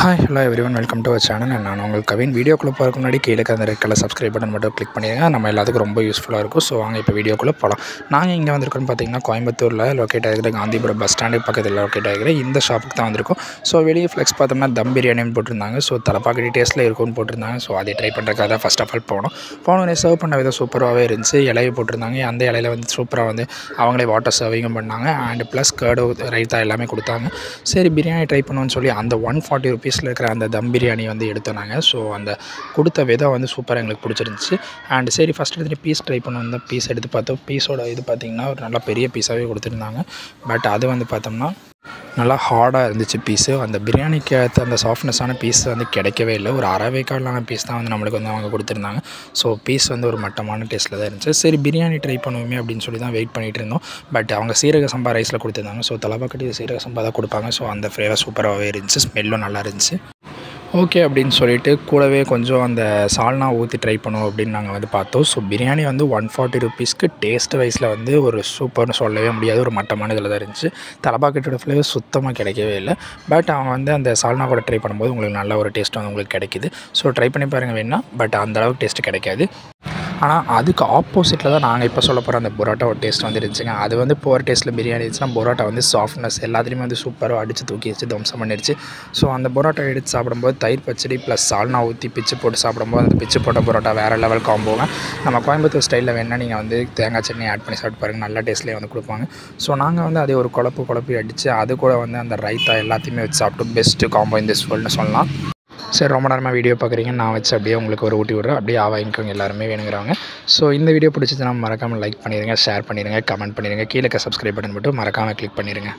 Hi, hello everyone. Welcome to our channel. நான் உங்கள் கவின். வீடியோக்குள்ளே போகிறதுக்கு முன்னாடி கீழே அந்த ரெட் கலர் சப்ஸ்கிரைப் பட்டன் மட்டும் கிளிக் பண்ணிடுங்க. நம்ம எல்லாத்துக்கும் ரொம்ப யூஸ்ஃபுல்லாக இருக்கும். ஸோ வாங்க இப்போ வீடியோக்குள்ளே போகலாம். நாங்கள் இங்கே வந்திருக்கோம்னு பார்த்தீங்கன்னா கோயம்புத்தூரில் லொக்கேட் ஆகிற காந்திபுரம் பஸ் ஸ்டாண்டுக்கு பக்கத்தில் லொக்கேட் ஆகிற இந்த ஷாப்புக்கு தான் வந்திருக்கோம். ஸோ வெளியே ஃப்ளெக்ஸ் பார்த்தோம்னா தம் பிரியாணின்னு போட்டிருந்தாங்க. ஸோ தலப்பாக்கட்டி டேஸ்ட்டில் இருக்கும்னு போட்டிருந்தாங்க. ஸோ அதை ட்ரை பண்ணுறதுக்காக தான் ஃபஸ்ட் ஆஃப் ஆல் போனோடனே சர்வ் பண்ண விதம் சூப்பராகவே இருந்துச்சு. இலையை போட்டிருந்தாங்க. அந்த இலையில வந்து சூப்பராக வந்து அவங்களே வாட்டர் சர்விங்கும் பண்ணாங்க. அண்ட் ப்ளஸ் கேர்டு ரைத்தா எல்லாமே கொடுத்தாங்க. சரி பிரியாணி ட்ரை பண்ணுவோன்னு சொல்லி அந்த 140 rupees இருக்கிற அந்த தம் பிரியாணி வந்து எடுத்தோனாங்க. ஸோ அந்த கொடுத்த விதம் வந்து சூப்பராக எங்களுக்கு பிடிச்சிருந்துச்சு. அண்ட் சரி ஃபஸ்ட் எடுத்துகிட்டு பீஸ் ட்ரை பண்ணுவோம். தான் பீஸ் எடுத்து பார்த்தோம். பீஸோட இது பார்த்திங்கன்னா ஒரு நல்லா பெரிய பீஸாகவே கொடுத்துருந்தாங்க. பட் அது வந்து பார்த்தோம்னா நல்லா ஹார்டாக இருந்துச்சு பீஸு. அந்த பிரியாணிக்கு ஏற்ற அந்த சாஃப்ட்னஸான பீஸ் வந்து கிடைக்கவே இல்லை. ஒரு அரைவேக்காலான பீஸ் தான் வந்து நம்மளுக்கு வந்து அவங்க கொடுத்துருந்தாங்க. ஸோ பீஸ் வந்து ஒரு மட்டமான டேஸ்ட்டில் தான் இருந்துச்சு. சரி பிரியாணி ட்ரை பண்ணுவோமே அப்படின்னு சொல்லி தான் வெயிட் பண்ணிகிட்டு இருந்தோம். பட் அவங்க சீரக சம்பா ரைஸில் கொடுத்துருந்தாங்க. ஸோ தலப்பாக்கட்டி சீரக சம்பா தான் கொடுப்பாங்க. ஸோ அந்த ஃப்ளேவர் சூப்பராகவே இருந்துச்சு. ஸ்மெல்லும் நல்லா இருந்துச்சு. ஓகே அப்படின்னு சொல்லிட்டு கூடவே கொஞ்சம் அந்த சால்னா ஊற்றி ட்ரை பண்ணுவோம் அப்படின்னு நாங்கள் வந்து பார்த்தோம். ஸோ பிரியாணி வந்து 140 rupeesக்கு டேஸ்ட் வைஸில் வந்து ஒரு சூப்பர்னு சொல்லவே முடியாது. ஒரு மட்டமான இதில் தான் இருந்துச்சு. தலப்பாக்கட்டோட ஃப்ளேவர் சுத்தமாக கிடைக்கவே இல்லை. பட் அவங்க வந்து அந்த சால்னா கூட ட்ரை பண்ணும்போது உங்களுக்கு நல்ல ஒரு டேஸ்ட் வந்து உங்களுக்கு கிடைக்குது. ஸோ ட்ரை பண்ணி பாருங்கள் வேணா. பட் அந்தளவுக்கு டேஸ்ட்டு கிடைக்காது. ஆனால் அதுக்கு ஆப்போசிட்டில் தான் நாங்கள் இப்போ சொல்ல போகிற அந்த பரோட்டாவோட டேஸ்ட் வந்து இருந்துச்சுங்க. அது வந்து போகிற டேஸ்ட்டில் பிரியாணி இருந்துச்சுன்னா பரோட்டா வந்து சாஃப்ட்னஸ் எல்லாத்துலேயுமே வந்து சூப்பராக அடித்து தூக்கிடுச்சு, தம்சம் பண்ணிடுச்சு. ஸோ அந்த பரோட்டா எடுத்து சாப்பிடும்போது தயிர் பச்சடி ப்ளஸ் சால்னா ஊற்றி பிச்சு போட்டு சாப்பிடும்போது அந்த பிச்சு போட்ட பரோட்டா வேறு லெவல் காம்போங்க. நம்ம கோயம்புத்தூர் ஸ்டைலில் வேணால் நீங்கள் வந்து தேங்காய் சட்னி ஆட் பண்ணி சாப்பிட்டு பாருங்கள். நல்ல டேஸ்ட்லேயே வந்து கொடுப்பாங்க. ஸோ நாங்கள் வந்து அதே ஒரு குழப்பி அடித்து அது கூட வந்து அந்த ரைத்தா எல்லாத்தையுமே வச்சு சாப்பிட்டு பெஸ்ட்டு காம்போ இந்த சொல்லிட்டு சொல்லலாம். சரி ரொம்ப நேரமாக வீடியோ பார்க்குறீங்க. நான் வச்சு அப்படியே உங்களுக்கு ஒரு ஊட்டி விட்றேன். அப்படியே வாங்கிக்கோங்க எல்லாருமே வேணுங்கிறவங்க. ஸோ இந்த வீடியோ பிடிச்சிச்சுன்னா மறக்காமல் லைக் பண்ணிடுங்க, ஷேர் பண்ணிடுங்க, கமெண்ட் பண்ணிடுங்க. கீழே சப்ஸ்கிரைப் பட்டன் மட்டும் மறக்காமல் கிளிக் பண்ணிடுங்க.